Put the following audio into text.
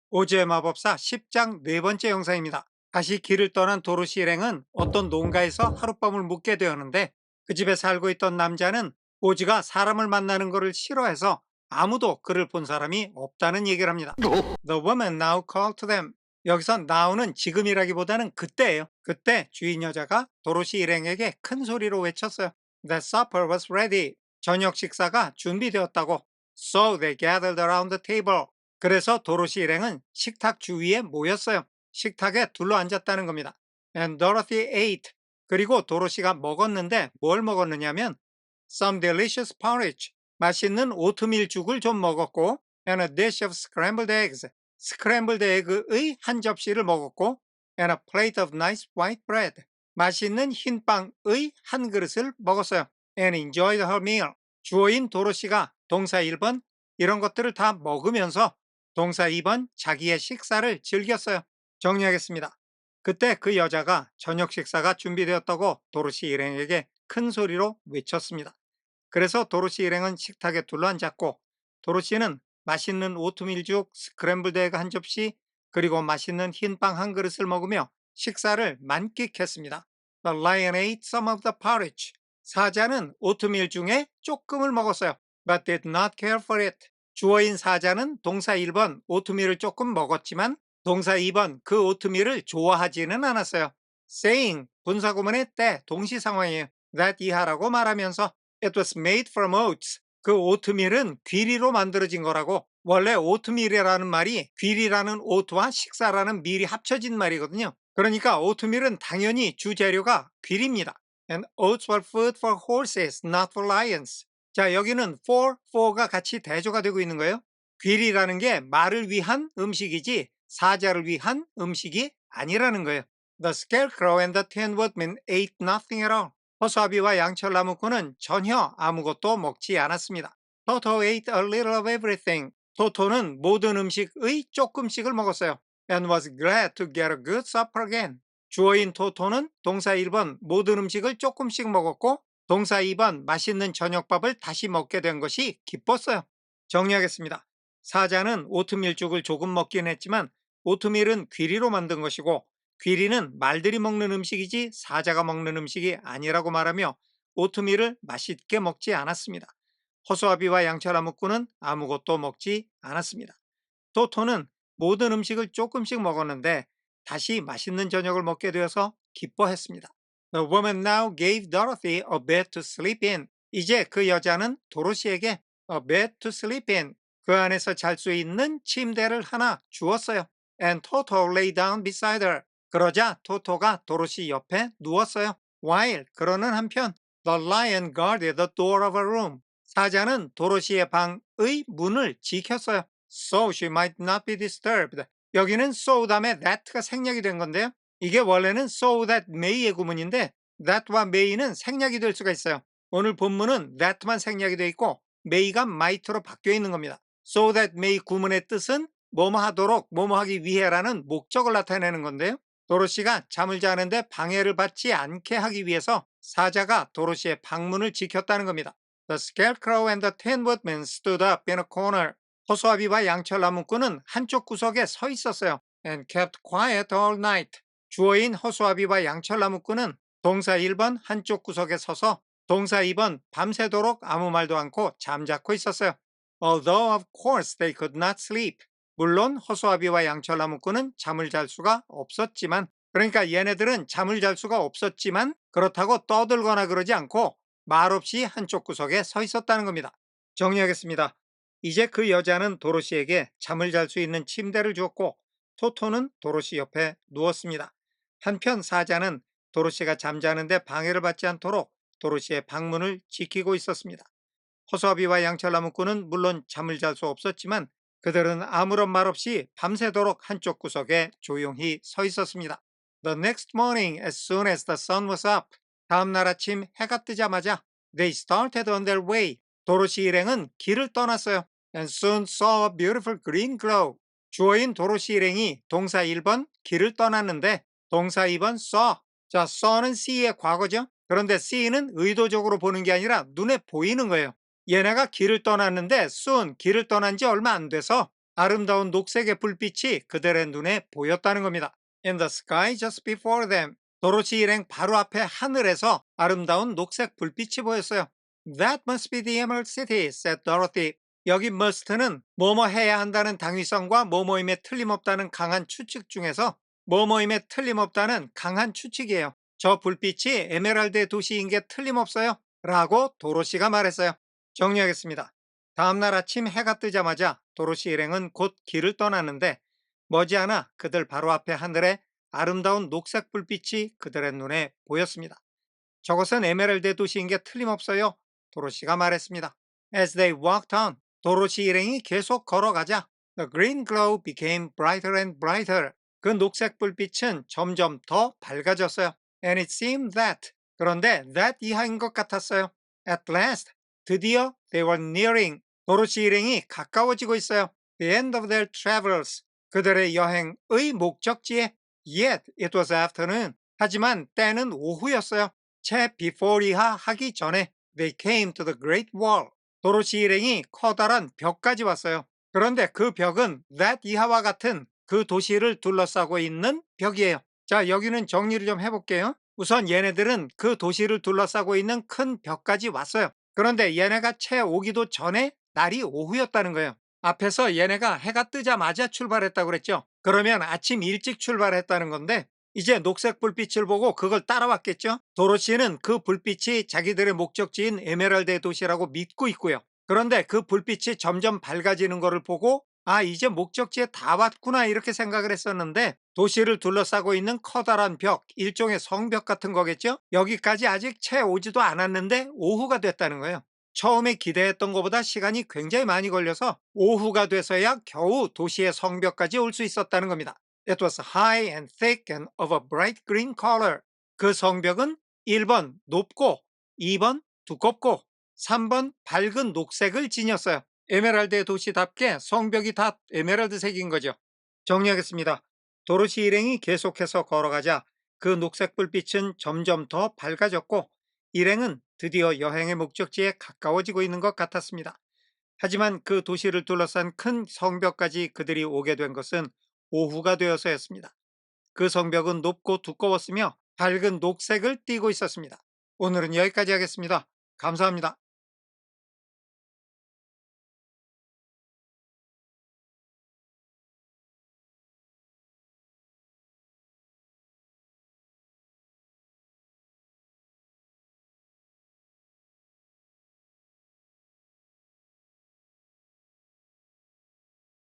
오즈의 마법사 10장 네 번째 영상입니다. 다시 길을 떠난 도로시 일행은 어떤 농가에서 하룻밤을 묵게 되었는데 그 집에 살고 있던 남자는 오즈가 사람을 만나는 것을 싫어해서 아무도 그를 본 사람이 없다는 얘기를 합니다. The woman now called to them. 여기서 now는 지금이라기보다는 그때예요. 그때 주인 여자가 도로시 일행에게 큰 소리로 외쳤어요. The supper was ready. 저녁 식사가 준비되었다고. So they gathered around the table. 그래서 도로시 일행은 식탁 주위에 모였어요. 식탁에 둘러앉았다는 겁니다. And Dorothy ate. 그리고 도로시가 먹었는데 뭘 먹었느냐면 some delicious porridge. 맛있는 오트밀 죽을 좀 먹었고 and a dish of scrambled eggs. 스크램블드 에그의 한 접시를 먹었고 and a plate of nice white bread. 맛있는 흰 빵의 한 그릇을 먹었어요. and enjoyed her meal. 주어인 도로시가 동사 1번 이런 것들을 다 먹으면서 동사 2번 자기의 식사를 즐겼어요. 정리하겠습니다. 그때 그 여자가 저녁 식사가 준비되었다고 도로시 일행에게 큰 소리로 외쳤습니다. 그래서 도로시 일행은 식탁에 둘러앉았고 도로시는 맛있는 오트밀죽, 스크램블드 에그 한 접시, 그리고 맛있는 흰빵 한 그릇을 먹으며 식사를 만끽했습니다. The lion ate some of the porridge. 사자는 오트밀 중에 조금을 먹었어요. But did not care for it. 주어인 사자는 동사 1번 오트밀을 조금 먹었지만 동사 2번 그 오트밀을 좋아하지는 않았어요. saying 분사구문의 때 동시 상황이에요. that 이하라고 말하면서 It was made from oats. 그 오트밀은 귀리로 만들어진 거라고. 원래 오트밀이라는 말이 귀리라는 오트와 식사라는 밀이 합쳐진 말이거든요. 그러니까 오트밀은 당연히 주재료가 귀리입니다. And oats were food for horses, not for lions. 자, 여기는 for가 같이 대조가 되고 있는 거예요. 귀리라는 게 말을 위한 음식이지 사자를 위한 음식이 아니라는 거예요. The scarecrow and the tin woodman ate nothing at all. 허수아비와 양철나무꾼은 전혀 아무것도 먹지 않았습니다. Toto ate a little of everything. 토토는 모든 음식의 조금씩을 먹었어요. And was glad to get a good supper again. 주어인 토토는 동사 1번 모든 음식을 조금씩 먹었고 동사 2번 맛있는 저녁밥을 다시 먹게 된 것이 기뻤어요. 정리하겠습니다. 사자는 오트밀죽을 조금 먹긴 했지만 오트밀은 귀리로 만든 것이고 귀리는 말들이 먹는 음식이지 사자가 먹는 음식이 아니라고 말하며 오트밀을 맛있게 먹지 않았습니다. 허수아비와 양철나무꾼은 아무것도 먹지 않았습니다. 토토는 모든 음식을 조금씩 먹었는데 다시 맛있는 저녁을 먹게 되어서 기뻐했습니다. The woman now gave Dorothy a bed to sleep in. 이제 그 여자는 도로시에게 a bed to sleep in. 그 안에서 잘 수 있는 침대를 하나 주었어요. And Toto lay down beside her. 그러자 토토가 도로시 옆에 누웠어요. While 그러는 한편 The lion guarded the door of a room. 사자는 도로시의 방의 문을 지켰어요. So she might not be disturbed. 여기는 so 다음에 that가 생략이 된 건데요. 이게 원래는 so that may의 구문인데 that와 may는 생략이 될 수가 있어요. 오늘 본문은 that만 생략이 되어 있고 may가 might로 바뀌어 있는 겁니다. So that may 구문의 뜻은 뭐뭐 하도록 뭐뭐 하기 위해라는 목적을 나타내는 건데요. 도로시가 잠을 자는데 방해를 받지 않게 하기 위해서 사자가 도로시의 방문을 지켰다는 겁니다. The scarecrow and the tin woodman stood up in a corner. 허수아비와 양철나무꾼은 한쪽 구석에 서 있었어요. And kept quiet all night. 주어인 허수아비와 양철나무꾼은 동사 1번 한쪽 구석에 서서 동사 2번 밤새도록 아무 말도 않고 잠자코 있었어요. Although of course they could not sleep. 물론 허수아비와 양철나무꾼은 잠을 잘 수가 없었지만 그러니까 얘네들은 잠을 잘 수가 없었지만 그렇다고 떠들거나 그러지 않고 말없이 한쪽 구석에 서 있었다는 겁니다. 정리하겠습니다. 이제 그 여자는 도로시에게 잠을 잘 수 있는 침대를 주었고 토토는 도로시 옆에 누웠습니다. 한편 사자는 도로시가 잠자는데 방해를 받지 않도록 도로시의 방문을 지키고 있었습니다. 허수아비와 양철나무꾼은 물론 잠을 잘 수 없었지만 그들은 아무런 말 없이 밤새도록 한쪽 구석에 조용히 서 있었습니다. The next morning, as soon as the sun was up, 다음 날 아침 해가 뜨자마자 they started on their way. 도로시 일행은 길을 떠났어요. And soon saw a beautiful green glow. 주어인 도로시 일행이 동사 1번 길을 떠났는데 동사 2번 saw. 자, saw는 see의 과거죠. 그런데 see는 의도적으로 보는 게 아니라 눈에 보이는 거예요. 얘네가 길을 떠났는데 soon 길을 떠난 지 얼마 안 돼서 아름다운 녹색의 불빛이 그들의 눈에 보였다는 겁니다. In the sky just before them. 도로시 일행 바로 앞에 하늘에서 아름다운 녹색 불빛이 보였어요. That must be the Emerald City, said Dorothy. 여기 must는 뭐뭐 해야 한다는 당위성과 뭐뭐임에 틀림없다는 강한 추측 중에서 뭐뭐임에 틀림없다는 강한 추측이에요. 저 불빛이 에메랄드의 도시인 게 틀림없어요. 라고 도로시가 말했어요. 정리하겠습니다. 다음날 아침 해가 뜨자마자 도로시 일행은 곧 길을 떠났는데 머지않아 그들 바로 앞에 하늘에 아름다운 녹색 불빛이 그들의 눈에 보였습니다. 저것은 에메랄드의 도시인 게 틀림없어요. 도로시가 말했습니다. As they walked on, 도로시 일행이 계속 걸어가자 The green glow became brighter and brighter. 그 녹색 불빛은 점점 더 밝아졌어요. And it seemed that. 그런데 that 이하인 것 같았어요. At last. 드디어 they were nearing. 도로시 일행이 가까워지고 있어요. The end of their travels. 그들의 여행의 목적지에. Yet it was afternoon. 하지만 때는 오후였어요. 채 before 이하 하기 전에 they came to the great wall. 도로시 일행이 커다란 벽까지 왔어요. 그런데 그 벽은 that 이하와 같은 그 도시를 둘러싸고 있는 벽이에요. 자, 여기는 정리를 좀 해볼게요. 우선 얘네들은 그 도시를 둘러싸고 있는 큰 벽까지 왔어요. 그런데 얘네가 채 오기도 전에 날이 오후였다는 거예요. 앞에서 얘네가 해가 뜨자마자 출발했다고 그랬죠. 그러면 아침 일찍 출발했다는 건데 이제 녹색 불빛을 보고 그걸 따라왔겠죠. 도로시는 그 불빛이 자기들의 목적지인 에메랄드의 도시라고 믿고 있고요. 그런데 그 불빛이 점점 밝아지는 것을 보고 아, 이제 목적지에 다 왔구나 이렇게 생각을 했었는데 도시를 둘러싸고 있는 커다란 벽, 일종의 성벽 같은 거겠죠. 여기까지 아직 채 오지도 않았는데 오후가 됐다는 거예요. 처음에 기대했던 것보다 시간이 굉장히 많이 걸려서 오후가 돼서야 겨우 도시의 성벽까지 올 수 있었다는 겁니다. It was high and thick and of a bright green color. 그 성벽은 1번 높고 2번 두껍고 3번 밝은 녹색을 지녔어요. 에메랄드의 도시답게 성벽이 다 에메랄드색인 거죠. 정리하겠습니다. 도로시 일행이 계속해서 걸어가자 그 녹색 불빛은 점점 더 밝아졌고 일행은 드디어 여행의 목적지에 가까워지고 있는 것 같았습니다. 하지만 그 도시를 둘러싼 큰 성벽까지 그들이 오게 된 것은 오후가 되어서였습니다. 그 성벽은 높고 두꺼웠으며 밝은 녹색을 띠고 있었습니다. 오늘은 여기까지 하겠습니다. 감사합니다.